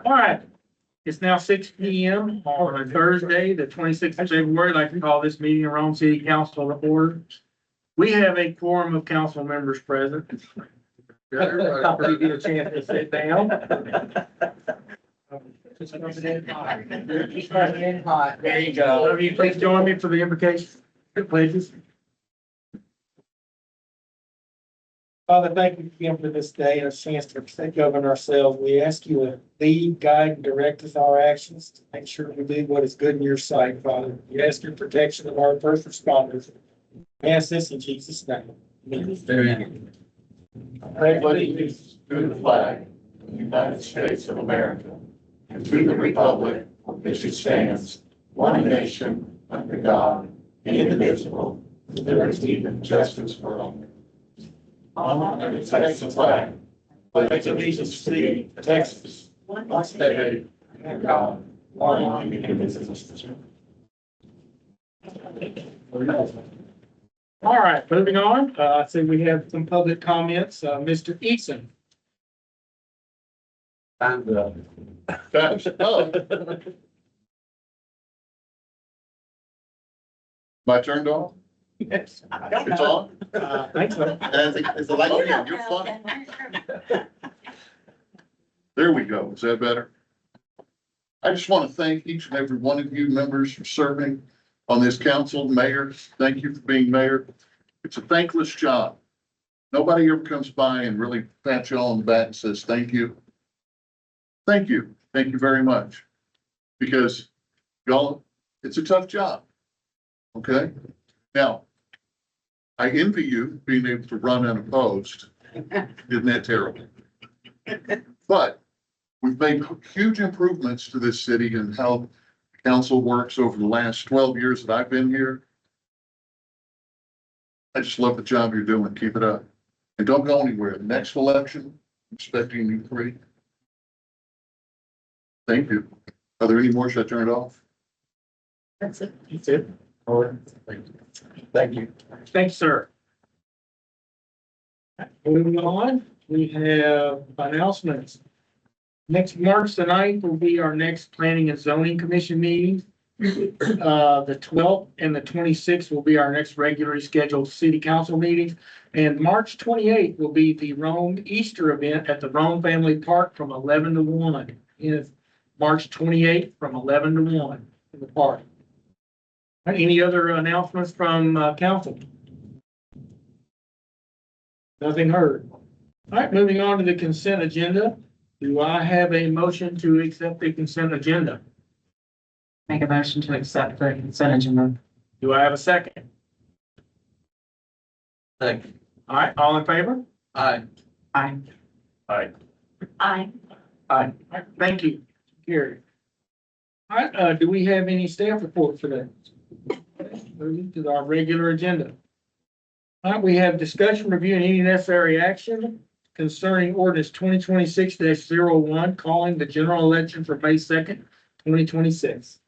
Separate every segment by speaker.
Speaker 1: All right. It's now 6 p.m. on Thursday, the 26th of February. I'd like to call this meeting of Rome City Council to order. We have a quorum of council members present. Everybody get a chance to sit down. There you go. Will you please join me for the invocation? Pledges. Father, thank you again for this day and a chance to govern ourselves. We ask you to lead, guide, and direct us our actions to make sure we do what is good in your sight, Father. We ask your protection of our first responders. We ask this in Jesus' name.
Speaker 2: Amen. Pledge allegiance to the flag of the United States of America and to the republic for which it stands, one nation, under God, indivisible, with liberty and justice for all. Honor Texas flag, pledge allegiance to Texas, one state, under God, one indivisible.
Speaker 1: All right, moving on. I see we have some public comments. Mr. Eason.
Speaker 2: Gosh, oh. My turn off?
Speaker 1: Yes.
Speaker 2: It's on?
Speaker 1: I think so.
Speaker 2: Is the light on? You're funny. There we go. Is that better? I just want to thank each and every one of you members for serving on this council. Mayor, thank you for being mayor. It's a thankless job. Nobody ever comes by and really pats you on the back and says, thank you. Thank you. Thank you very much. Because y'all, it's a tough job. Okay? Now, I envy you being able to run unopposed. Isn't that terrible? But we've made huge improvements to this city and how council works over the last 12 years that I've been here. I just love the job you're doing. Keep it up. And don't go anywhere. The next election, I'm expecting you three. Thank you. Are there any more? Should I turn it off?
Speaker 1: That's it. That's it. All right. Thank you. Thank you, sir. Moving on, we have announcements. Next March the 9th will be our next Planning and Zoning Commission meeting. The 12th and the 26th will be our next regularly scheduled city council meetings. And March 28th will be the Rome Easter event at the Rome Family Park from 11 to 1. It's March 28th from 11 to 1 in the park. Any other announcements from council? Nothing heard. All right, moving on to the consent agenda. Do I have a motion to accept the consent agenda?
Speaker 3: Make a motion to accept the consent agenda.
Speaker 1: Do I have a second?
Speaker 2: Second.
Speaker 1: All right, all in favor?
Speaker 2: Aye.
Speaker 3: Aye.
Speaker 1: Aye.
Speaker 3: Aye.
Speaker 1: Aye. All right, thank you. Carrie. All right, do we have any staff reports today? Moving to our regular agenda. All right, we have discussion, review, and any necessary action concerning ordinance 2026-01, calling the general election for May 2nd, 2026.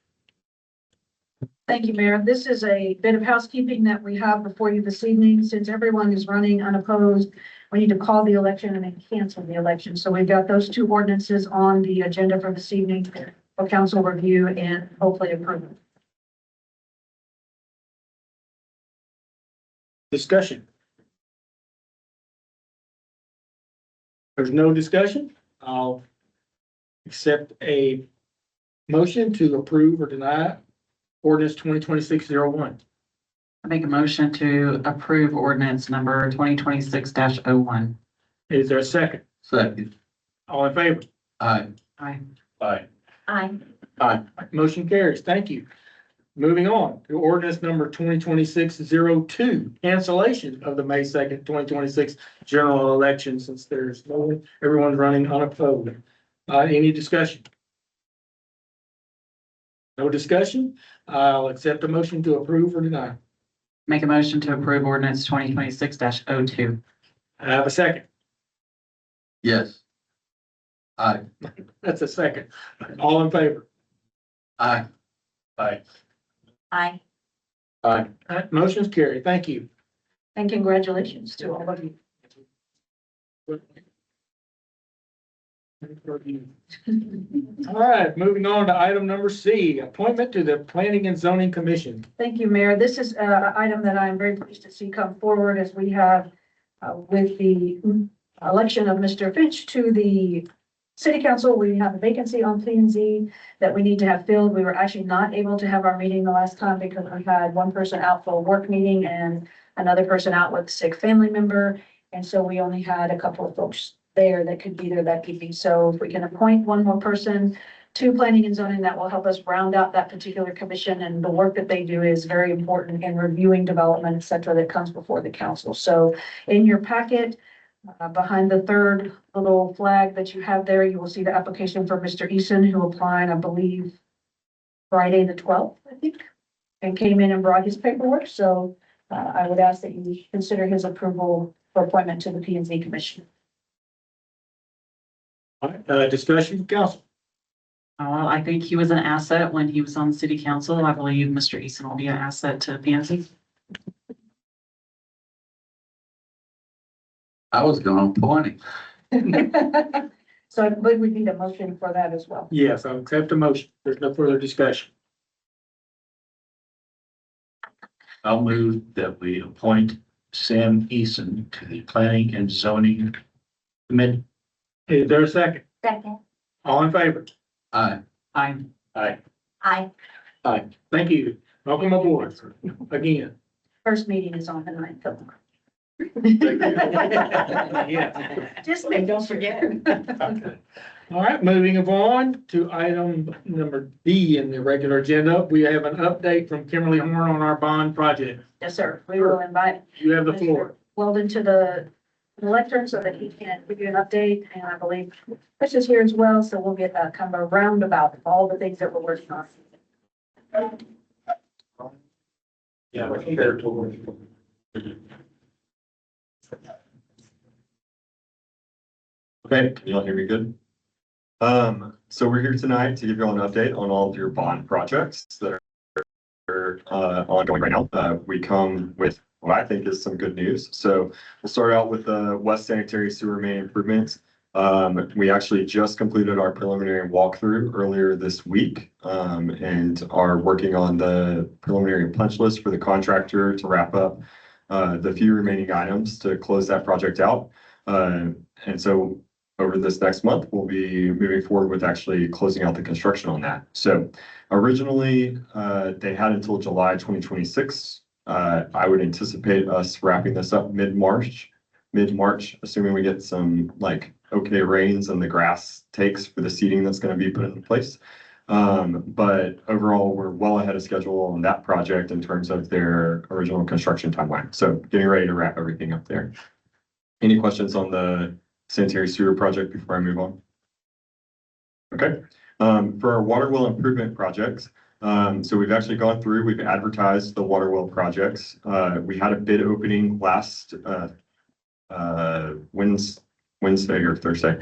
Speaker 4: Thank you, Mayor. This is a bit of housekeeping that we have before you this evening. Since everyone is running unopposed, we need to call the election and then cancel the election. So we've got those two ordinances on the agenda for this evening for council review and hopefully approval.
Speaker 1: Discussion. There's no discussion. I'll accept a motion to approve or deny ordinance 2026-01.
Speaker 3: I make a motion to approve ordinance number 2026-01.
Speaker 1: Is there a second?
Speaker 2: Second.
Speaker 1: All in favor?
Speaker 2: Aye.
Speaker 3: Aye.
Speaker 1: Aye.
Speaker 4: Aye.
Speaker 1: Aye. Motion carries. Thank you. Moving on to ordinance number 2026-02, cancellation of the May 2nd, 2026 general election, since there's no one, everyone's running unopposed. Any discussion? No discussion? I'll accept a motion to approve or deny.
Speaker 3: Make a motion to approve ordinance 2026-02.
Speaker 1: I have a second.
Speaker 2: Yes. Aye.
Speaker 1: That's a second. All in favor?
Speaker 2: Aye.
Speaker 1: Aye.
Speaker 4: Aye.
Speaker 1: Aye. Motion's carried. Thank you.
Speaker 4: And congratulations to all of you.
Speaker 1: All right, moving on to item number C, appointment to the Planning and Zoning Commission.
Speaker 4: Thank you, Mayor. This is an item that I'm very pleased to see come forward as we have with the election of Mr. Finch to the City Council. We have a vacancy on P and Z that we need to have filled. We were actually not able to have our meeting the last time because we had one person out for a work meeting and another person out with a sick family member. And so we only had a couple of folks there that could be there that evening. So if we can appoint one more person to planning and zoning, that will help us round out that particular commission. And the work that they do is very important in reviewing development, et cetera, that comes before the council. So in your packet, behind the third little flag that you have there, you will see the application for Mr. Eason, who applied, I believe, Friday, the 12th, I think, and came in and brought his paperwork. So I would ask that you consider his approval for appointment to the P and Z Commission.
Speaker 1: All right, discussion from council.
Speaker 3: I think he was an asset when he was on the city council. I believe Mr. Eason will be an asset to PNC.
Speaker 5: I was gonna appoint him.
Speaker 4: So I believe we need a motion for that as well.
Speaker 1: Yes, I'll accept the motion. There's no further discussion.
Speaker 5: I'll move that we appoint Sam Eason to the Planning and Zoning Committee.
Speaker 1: Is there a second?
Speaker 6: Second.
Speaker 1: All in favor?
Speaker 5: Aye.
Speaker 3: I,
Speaker 1: Aye.
Speaker 6: Aye.
Speaker 1: Thank you. Welcome aboard again.
Speaker 4: First meeting is on the 9th of March.
Speaker 1: Yeah.
Speaker 4: Just
Speaker 3: don't forget.
Speaker 1: All right, moving on to item number D in the regular agenda. We have an update from Kimberly Horn on our bond project.
Speaker 4: Yes, sir. We will invite
Speaker 1: You have the floor.
Speaker 4: Mr. Weldon to the lectern so that he can give you an update. And I believe Chris is here as well, so we'll get a kind of a roundabout of all the things that we're working on.
Speaker 1: Yeah.
Speaker 7: Okay, can you all hear me good? So we're here tonight to give you all an update on all of your bond projects that are ongoing right now. We come with what I think is some good news. So we'll start out with the West Sanitary Sewer Main improvements. We actually just completed our preliminary walkthrough earlier this week, and are working on the preliminary punch list for the contractor to wrap up the few remaining items to close that project out. And so over this next month, we'll be moving forward with actually closing out the construction on that. So originally, they had until July 2026. I would anticipate us wrapping this up mid-March, assuming we get some like okay rains and the grass takes for the seeding that's going to be put into place. But overall, we're well ahead of schedule on that project in terms of their original construction timeline. So getting ready to wrap everything up there. Any questions on the sanitary sewer project before I move on? Okay. For our water well improvement projects, so we've actually gone through, we've advertised the water well projects. We had a bid opening last Wednesday or Thursday,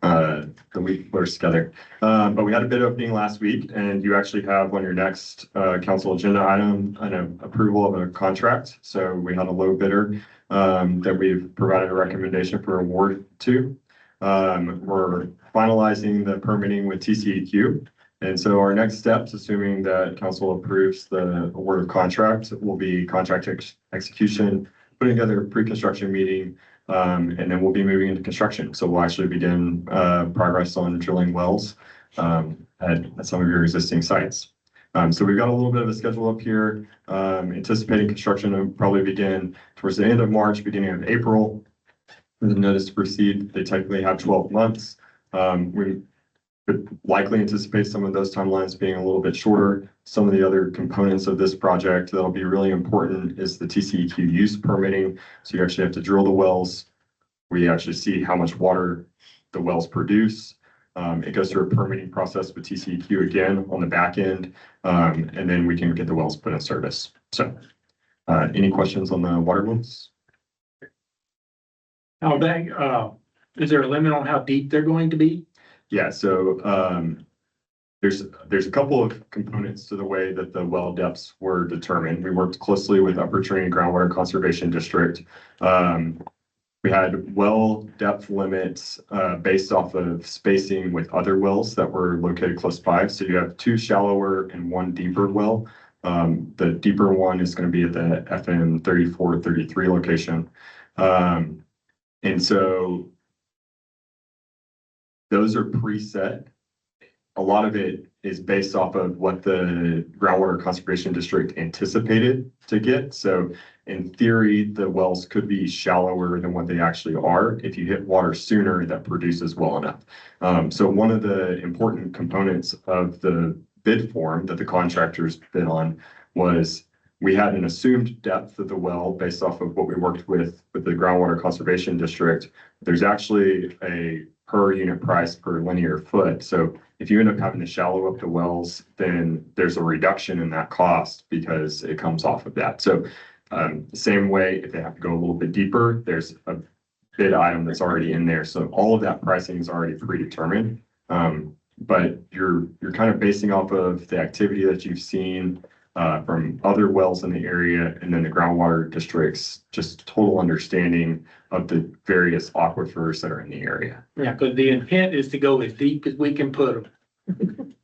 Speaker 7: the week blurs together. But we had a bid opening last week, and you actually have on your next council agenda item an approval of a contract. So we had a low bidder that we've provided a recommendation for award to. We're finalizing the permitting with TCEQ. And so our next steps, assuming that council approves the award of contract, will be contract execution, putting together a pre-construction meeting, and then we'll be moving into construction. So we'll actually begin progress on drilling wells at some of your existing sites. So we've got a little bit of a schedule up here, anticipating construction will probably begin towards the end of March, beginning of April. With a notice to proceed, they typically have 12 months. We could likely anticipate some of those timelines being a little bit shorter. Some of the other components of this project that'll be really important is the TCEQ use permitting. So you actually have to drill the wells. We actually see how much water the wells produce. It goes through a permitting process with TCEQ again on the back end, and then we can get the wells put in service. So any questions on the water wells?
Speaker 1: How big, is there a limit on how deep they're going to be?
Speaker 7: Yeah, so there's a couple of components to the way that the well depths were determined. We worked closely with Upper Trinity Groundwater Conservation District We had well depth limits based off of spacing with other wells that were located close by. So you have 2 shallower and 1 deeper well. The deeper one is going to be at the FM 3433 location. And so those are preset. A lot of it is based off of what the groundwater conservation district anticipated to get. So in theory, the wells could be shallower than what they actually are. If you hit water sooner, that produces well enough. So one of the important components of the bid form that the contractors bid on was we had an assumed depth of the well based off of what we worked with the groundwater conservation district. There's actually a per unit price per linear foot. So if you end up having to shallow up the wells, then there's a reduction in that cost because it comes off of that. So the same way, if they have to go a little bit deeper, there's a bid item that's already in there. So all of that pricing is already predetermined. But you're kind of basing off of the activity that you've seen from other wells in the area, and then the groundwater district's just total understanding of the various aquifers that are in the area.
Speaker 1: Yeah, because the intent is to go as deep as we can put them,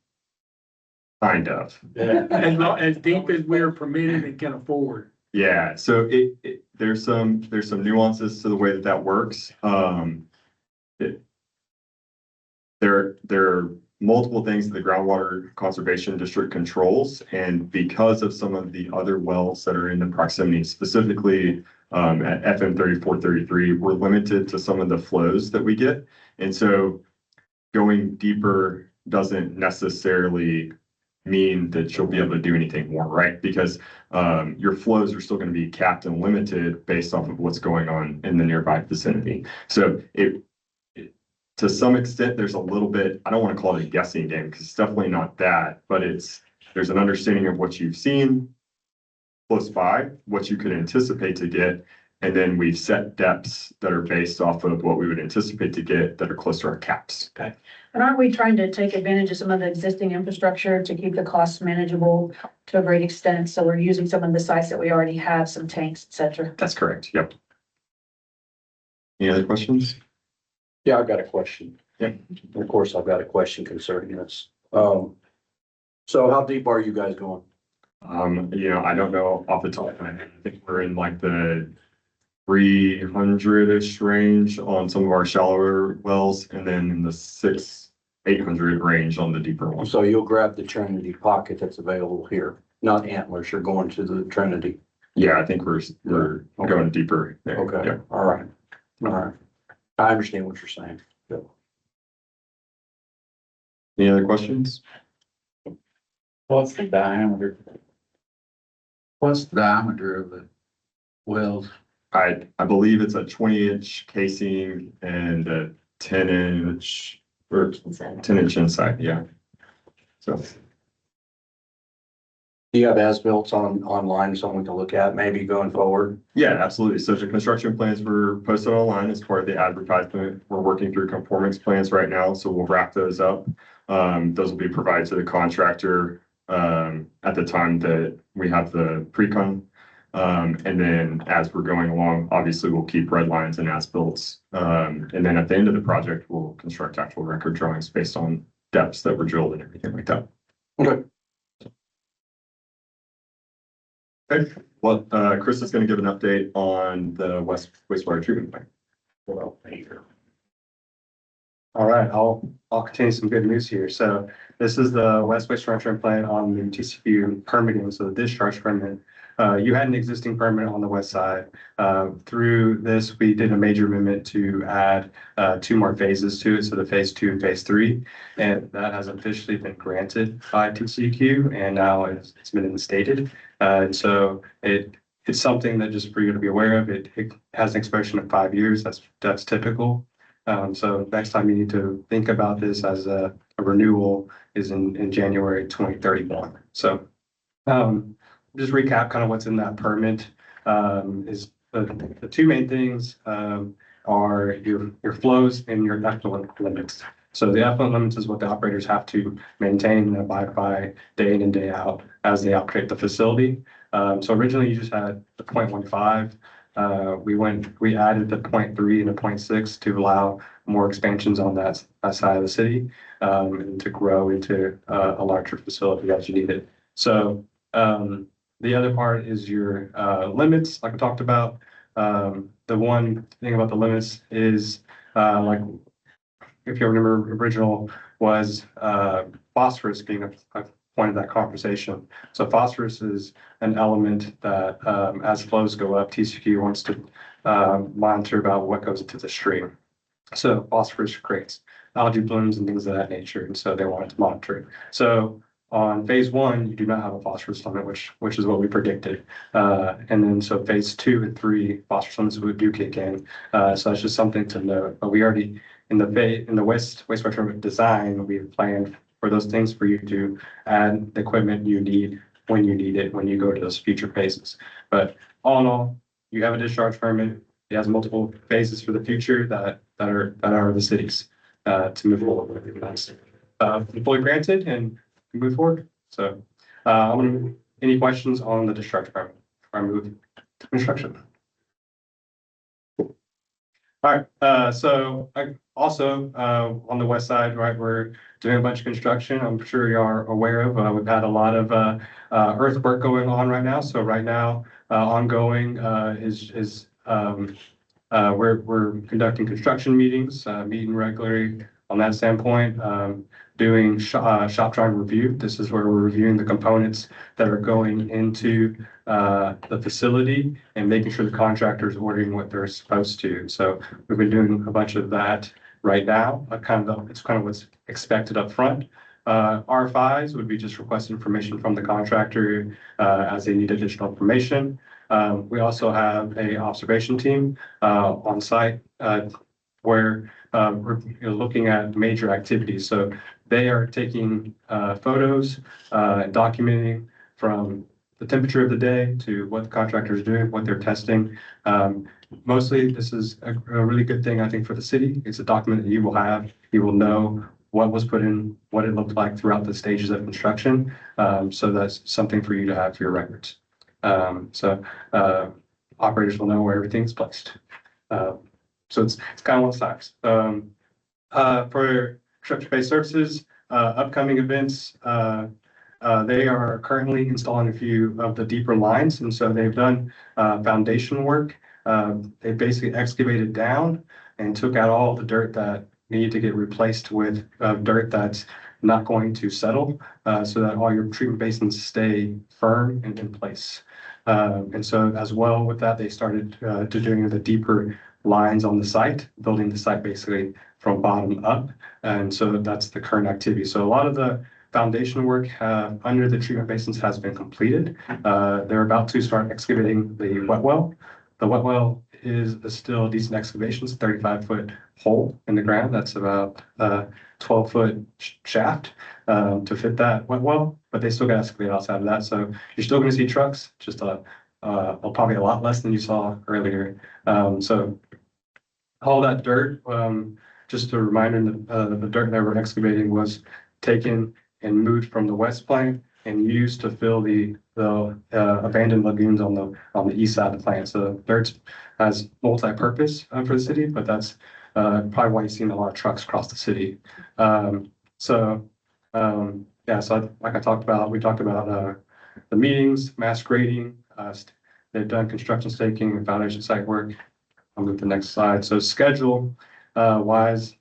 Speaker 7: Kind of.
Speaker 1: as deep as we're permitted and can afford.
Speaker 7: Yeah, so there's some nuances to the way that works. There are multiple things that the groundwater conservation district controls, and because of some of the other wells that are in the proximity, specifically at FM 3433, we're limited to some of the flows that we get. And so going deeper doesn't necessarily mean that you'll be able to do anything more, right? Because your flows are still going to be capped and limited based off of what's going on in the nearby vicinity. So to some extent, there's a little bit, I don't want to call it a guessing game because it's definitely not that, but there's an understanding of what you've seen close by, what you could anticipate to get, and then we've set depths that are based off of what we would anticipate to get that are close to our caps.
Speaker 1: Okay.
Speaker 4: And aren't we trying to take advantage of some of the existing infrastructure to keep the costs manageable to a great extent? So we're using some of the sites that we already have, some tanks, et cetera.
Speaker 7: That's correct. Yep. Any other questions?
Speaker 6: Yeah, I've got a question.
Speaker 7: Yeah.
Speaker 6: Of course, I've got a question concerning this. So how deep are you guys going?
Speaker 7: I don't know off the top of my head. I think we're in like the 300-ish range on some of our shallower wells, and then in the 600-800 range on the deeper ones.
Speaker 6: So you'll grab the Trinity pocket that's available here, not Antlers, you're going to the Trinity.
Speaker 7: Yeah, I think we're going deeper there.
Speaker 6: Okay,
Speaker 7: Yeah.
Speaker 6: all right, all right. I understand what you're saying.
Speaker 7: Any other questions?
Speaker 5: What's the diameter? What's the diameter of the wells?
Speaker 7: I believe it's a 20-inch casing and a 10-inch or 10-inch inside. Yeah. So.
Speaker 6: Do you have as-built online, someone to look at maybe going forward?
Speaker 7: Yeah, absolutely. So the construction plans were posted online as part of the advertisement. We're working through conformance plans right now, so we'll wrap those up. Those will be provided to the contractor at the time that we have the pre-con. And then as we're going along, obviously we'll keep red lines and as-built. And then at the end of the project, we'll construct actual record drawings based on depths that were drilled and everything like that.
Speaker 6: Okay.
Speaker 7: Okay, well, Chris is going to give an update on the wastewater treatment plant.
Speaker 6: Well, here.
Speaker 8: All right, I'll continue some good news here. So this is the West Wastewater Treatment Plant on the TCQ permitting, so the discharge permit. You had an existing permit on the west side. Through this, we did a major amendment to add 2 more phases to it, so the phase 2 and phase 3. And that has officially been granted by TCQ, and now it's been instated. And so it's something that just for you to be aware of. It has an expiration of 5 years. That's typical. So next time you need to think about this as a renewal is in January 2031. So just recap kind of what's in that permit. Is the 2 main things are your flows and your effluent limits. So the effluent limits is what the operators have to maintain and abide by day in and day out as they operate the facility. So originally you just had the 0.15 we added the 0.3 and the 0.6 to allow more expansions on that side of the city, and to grow into a larger facility as you need it. So, the other part is your limits, like I talked about. The one thing about the limits is, like, if you remember, original was phosphorus being a point of that conversation. So phosphorus is an element that, as flows go up, TCQ wants to monitor about what goes into the stream. So phosphorus creates algae blooms and things of that nature, and so they wanted to monitor it. So on phase one, you do not have a phosphorus limit, which is what we predicted. And then so phase 2 and 3, phosphorus limits do kick in. So that's just something to note. But we already in the wastewater treatment design, we have planned for those things for you to add the equipment you need when you need it, when you go to those future phases. But all in all, you have a discharge permit. It has multiple phases for the future that are the cities to move forward with. And that's fully granted and move forward. So any questions on the discharge permit before I move to construction? All right, so I also, on the west side, right, we're doing a bunch of construction. I'm sure you are aware of, we've had a lot of earthwork going on right now. So right now, ongoing is we're conducting construction meetings, meeting regularly on that standpoint, doing shop drawing review. This is where we're reviewing the components that are going into the facility and making sure the contractor is ordering what they're supposed to. So we've been doing a bunch of that right now. It's kind of what's expected up front. R5s would be just request information from the contractor as they need additional information. We also have a observation team on site where we're looking at major activities. So they are taking photos, documenting from the temperature of the day to what the contractor is doing, what they're testing. Mostly, this is a really good thing, I think, for the city. It's a document that you will have. You will know what was put in, what it looked like throughout the stages of construction. So that's something for you to have for your records. So operators will know where everything's placed. So it's kind of one size. For structure-based services, upcoming events, they are currently installing a few of the deeper lines, and so they've done foundation work. They basically excavated down and took out all the dirt that needed to get replaced with dirt that's not going to settle, so that all your treatment basins stay firm and in place. And so as well with that, they started to doing the deeper lines on the site, building the site basically from bottom up. And so that's the current activity. So a lot of the foundation work under the treatment basins has been completed. They're about to start excavating the wet well. The wet well is still a decent excavation. It's a 35-foot hole in the ground. That's about 12-foot shaft to fit that wet well, but they still got to excavate outside of that. So you're still going to see trucks, just probably a lot less than you saw earlier. So all that dirt, just a reminder, the dirt that we're excavating was taken and moved from the west plant and used to fill the abandoned lagoons on the east side of the plant. So dirt has multi-purpose for the city, but that's probably why you've seen a lot of trucks across the city. Yeah, so like I talked about, we talked about the meetings, mass grading. They've done construction staking and foundation site work. I'll move to the next slide. So schedule wise,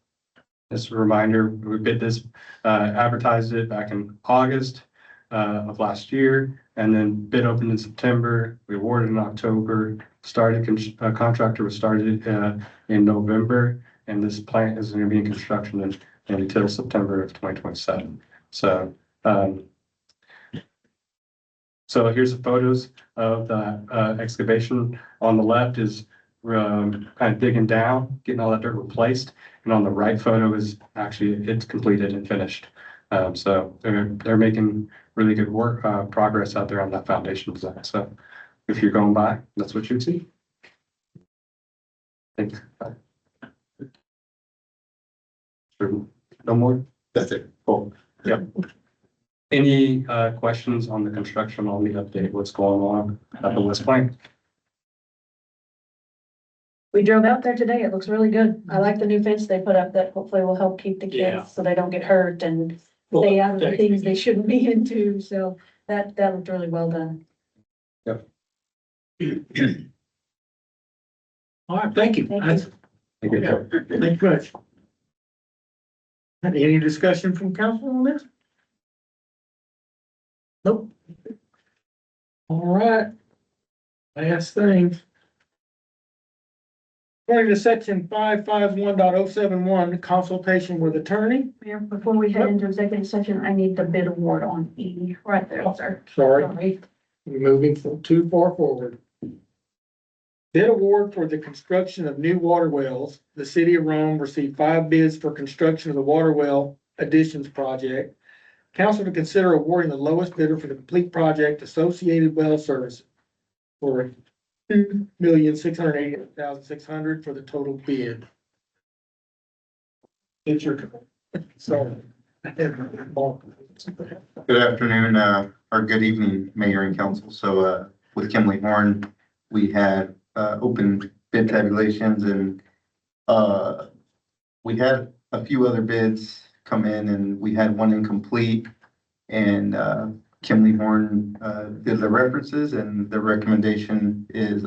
Speaker 8: just a reminder, we bid this, advertised it back in August of last year, and then bid opened in September. We awarded in October. Contractor was started in November, and this plant is going to be in construction until September of 2027. So here's the photos of the excavation. On the left is kind of digging down, getting all that dirt replaced. And on the right photo is actually it's completed and finished. So they're making really good work, progress out there on that foundation design. So if you're going by, that's what you'd see. Thanks. No more?
Speaker 2: That's it.
Speaker 8: Cool. Yep. Any questions on the construction? I'll need to update what's going on at the West Plant.
Speaker 4: We drove out there today. It looks really good. I like the new fence they put up that hopefully will help keep the
Speaker 1: Yeah.
Speaker 4: kids so they don't get hurt and stay out of the things they shouldn't be into. So that looked really well done.
Speaker 1: All right, thank you.
Speaker 4: Thank you.
Speaker 1: That's- yeah, thank you much. Any discussion from council on this? Nope. All right. Last thing. According to section 551.071, consultation with attorney.
Speaker 4: Mayor, before we head into executive session, I need the bid award on E right there, sir.
Speaker 1: Sorry,
Speaker 4: Sorry.
Speaker 1: moving from too far forward. Bid award for the construction of new water wells. The city of Rome received 5 bids for construction of the water well additions project. Council to consider awarding the lowest bidder for the complete project associated well service for $2,688,600 for the total bid. It's your, sorry.
Speaker 9: Good afternoon, or good evening, Mayor and Council. So, with Kimley Horn, we had, open bid tabulations and, we had a few other bids come in and we had one incomplete. And, Kimley Horn, did the references and the recommendation is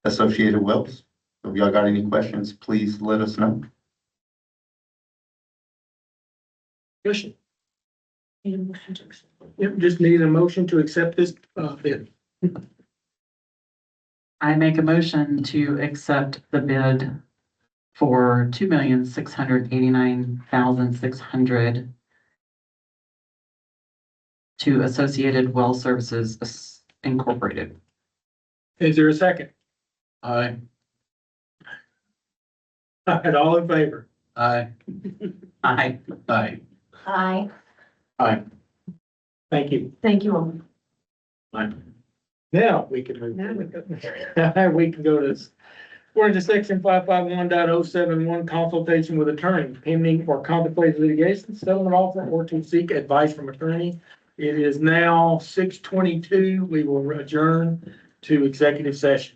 Speaker 9: associated wells. So if y'all got any questions, please let us know.
Speaker 1: Question.
Speaker 4: Need a motion to accept.
Speaker 1: Yep, just need a motion to accept this, bid.
Speaker 3: I make a motion to accept the bid for $2,689,600 to Associated Well Services Incorporated.
Speaker 1: Is there a second?
Speaker 5: Aye.
Speaker 1: All right, all in favor?
Speaker 5: Aye.
Speaker 3: Aye.
Speaker 5: Aye.
Speaker 4: Aye.
Speaker 5: Aye.
Speaker 1: Thank you.
Speaker 4: Thank you all.
Speaker 5: Aye.
Speaker 1: Now we can move.
Speaker 4: Now we
Speaker 1: We can go to this. According to section 551.071, consultation with attorney pending or contemplated litigation, settlement offer, or to seek advice from attorney. It is now 6:22. We will adjourn to executive session.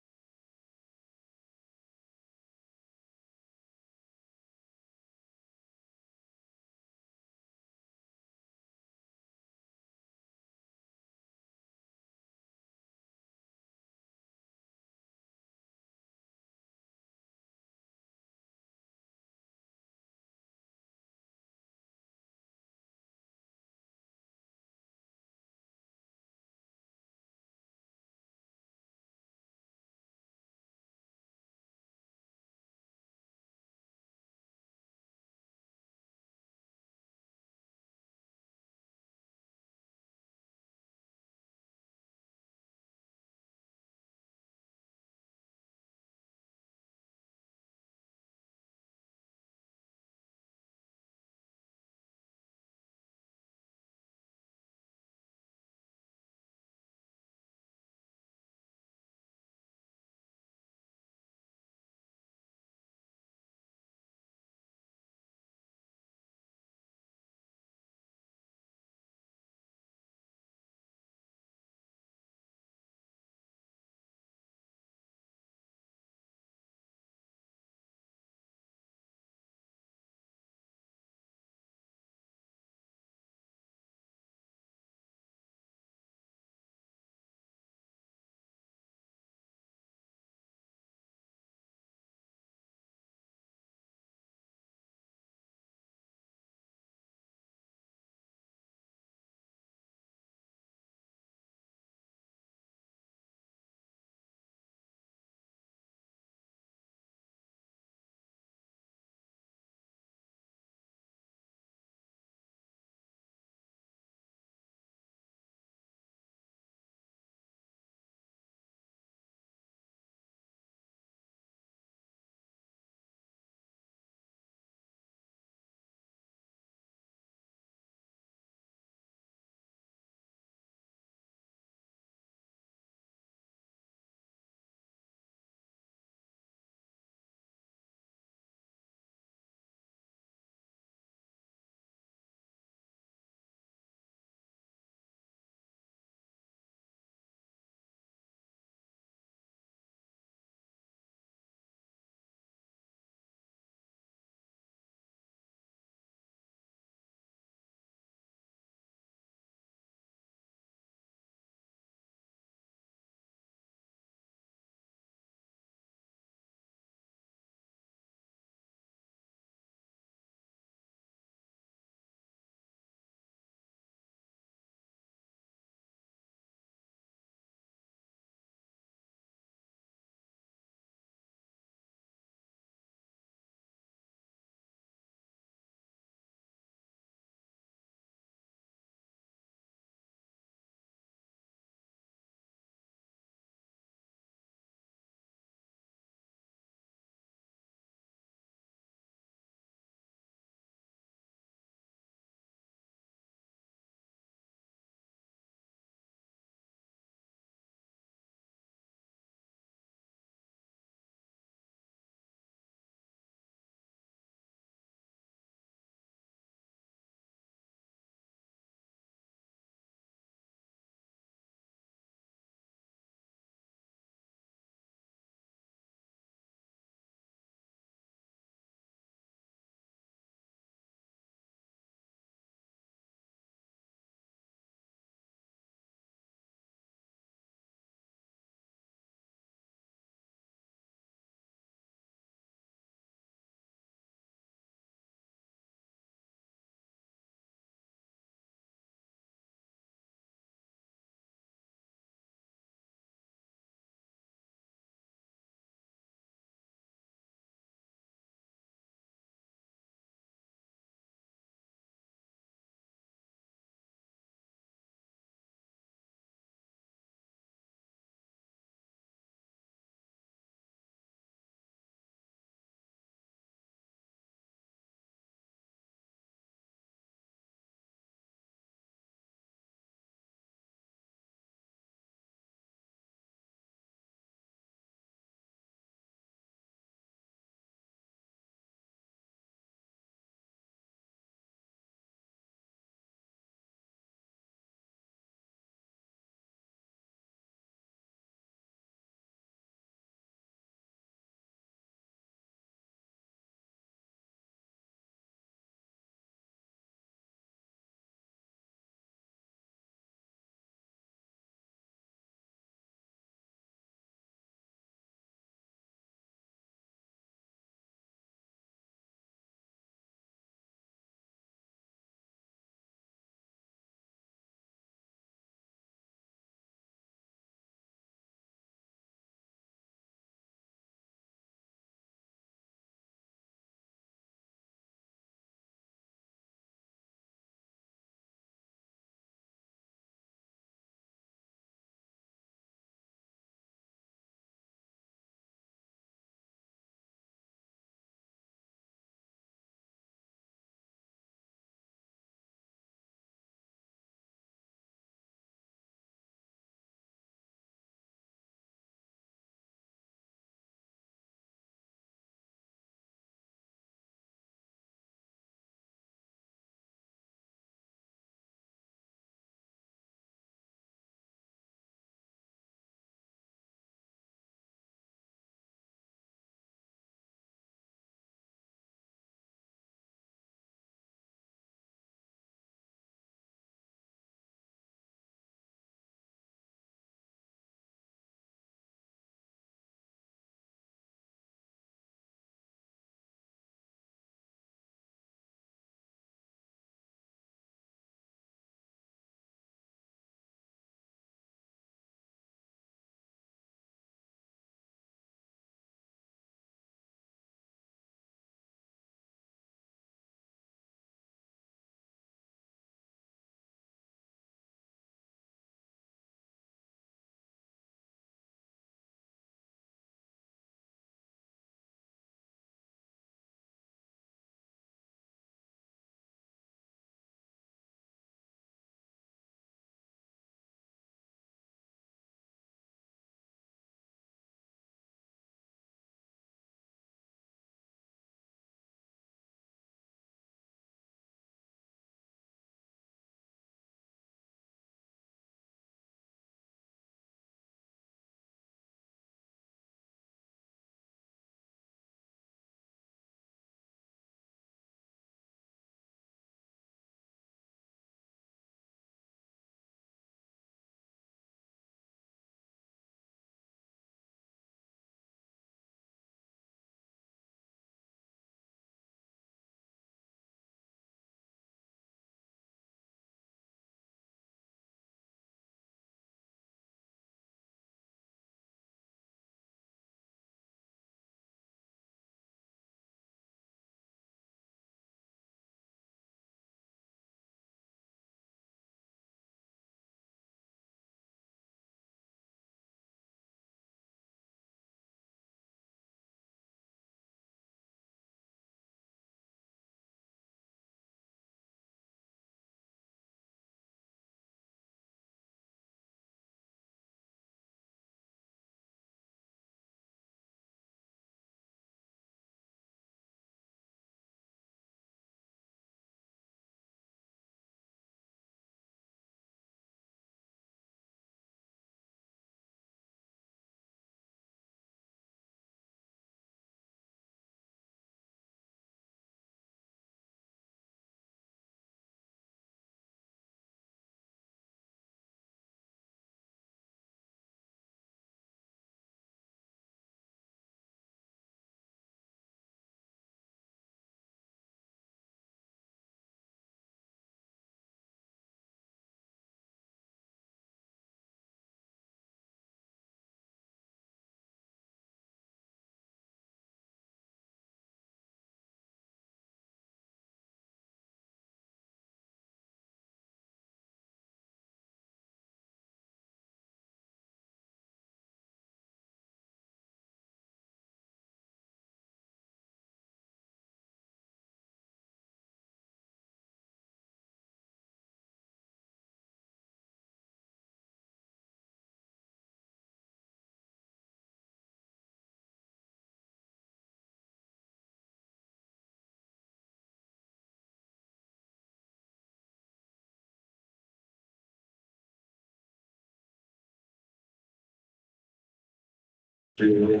Speaker 8: Yeah.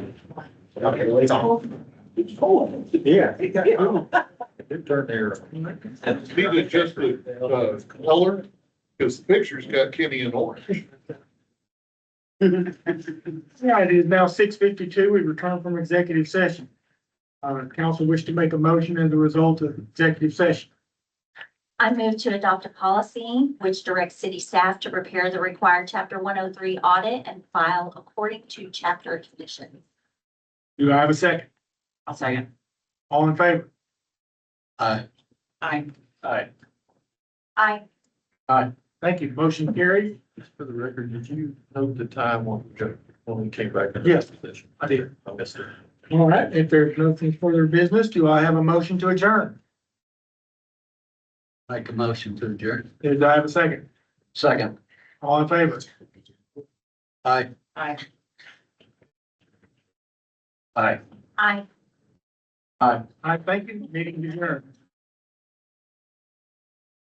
Speaker 5: Turn there.
Speaker 2: Need to adjust the, color, because the picture's got Kenny in orange.
Speaker 1: Yeah, it is now 6:52. We return from executive session. Council wish to make a motion as a result of executive session.
Speaker 10: I move to adopt a policy which directs city staff to prepare the required Chapter 103 audit and file according to chapter conditions.
Speaker 1: Do I have a second?
Speaker 3: I'll second.
Speaker 1: All in favor?
Speaker 3: Aye.
Speaker 10: I,
Speaker 1: Thank you. Motion carried.
Speaker 5: Just for the record, did you note the time when we came back? into
Speaker 1: Yes.
Speaker 5: session?
Speaker 1: I did.
Speaker 5: I missed it.
Speaker 1: All right, if there's nothing further business, do I have a motion to adjourn?
Speaker 5: Make a motion to adjourn.
Speaker 1: Do I have a second?
Speaker 5: Second.
Speaker 1: All in favor?
Speaker 5: Aye.
Speaker 3: Aye.
Speaker 5: Aye.
Speaker 10: I.
Speaker 1: I thank you. Meeting adjourned.